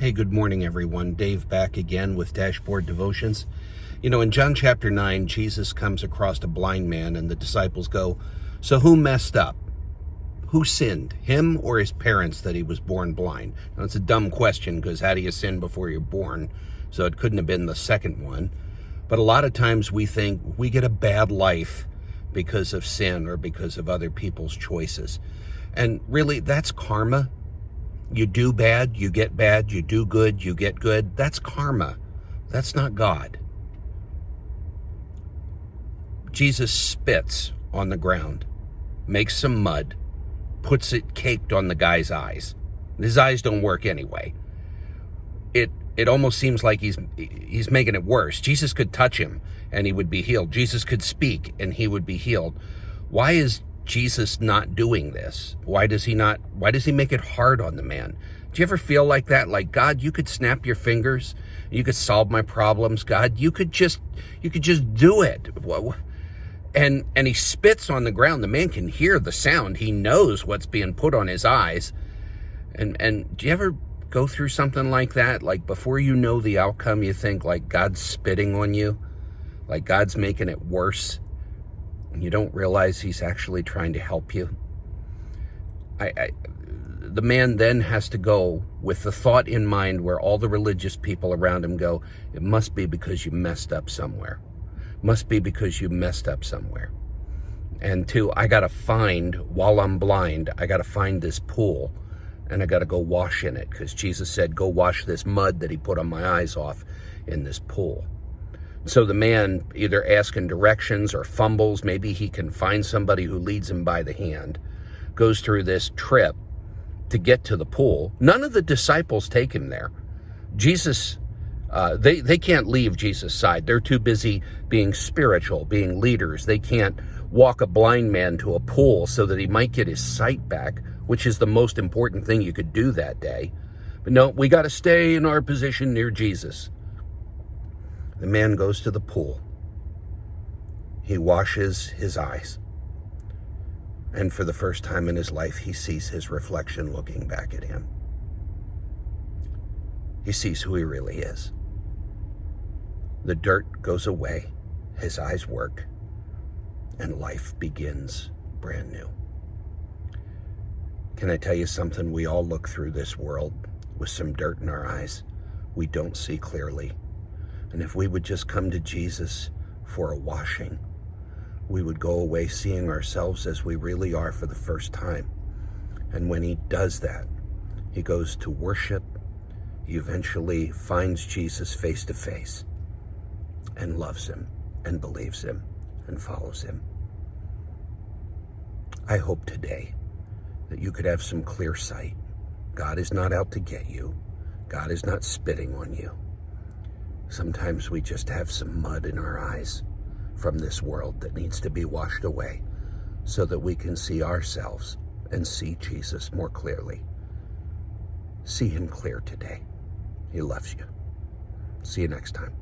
Hey, good morning, everyone. Dave back again with Dashboard Devotions. You know, in John chapter 9, Jesus comes across a blind man and the disciples go, "So who messed up? Who sinned, him or his parents, that he was born blind?" Now, it's a dumb question because how do you sin before you're born? So it couldn't have been the second one. But a lot of times we think we get a bad life because of sin or because of other people's choices. And really, that's karma. You do bad, you get bad. You do good, you get good. That's karma. That's not God. Jesus spits on the ground, makes some mud, puts it caked on the guy's eyes. His eyes don't work anyway. It almost seems like he's making it worse. Jesus could touch him and he would be healed. Jesus could speak and he would be healed. Why is Jesus not doing this? Why does he make it hard on the man? Do you ever feel like that? Like, God, you could snap your fingers, you could solve my problems. God, you could just do it. And he spits on the ground. The man can hear the sound. He knows what's being put on his eyes. And do you ever go through something like that? Like, before you know the outcome, you think like God's spitting on you, like God's making it worse. You don't realize he's actually trying to help you. The man then has to go with the thought in mind where all the religious people around him go, it must be because you messed up somewhere. Must be because you messed up somewhere. And two, I got to find, while I'm blind, I got to find this pool and I got to go wash in it because Jesus said, go wash this mud that he put on my eyes off in this pool. So the man either asking directions or fumbles, maybe he can find somebody who leads him by the hand, goes through this trip to get to the pool. None of the disciples take him there. Jesus, they can't leave Jesus' side. They're too busy being spiritual, being leaders. They can't walk a blind man to a pool so that he might get his sight back, which is the most important thing you could do that day. But no, we got to stay in our position near Jesus. The man goes to the pool. He washes his eyes. And for the first time in his life, he sees his reflection looking back at him. He sees who he really is. The dirt goes away, his eyes work, and life begins brand new. Can I tell you something? We all look through this world with some dirt in our eyes. We don't see clearly. And if we would just come to Jesus for a washing, we would go away seeing ourselves as we really are for the first time. And when he does that, he goes to worship. He eventually finds Jesus face to face and loves him and believes him and follows him. I hope today that you could have some clear sight. God is not out to get you. God is not spitting on you. Sometimes we just have some mud in our eyes from this world that needs to be washed away so that we can see ourselves and see Jesus more clearly. See him clear today. He loves you. See you next time.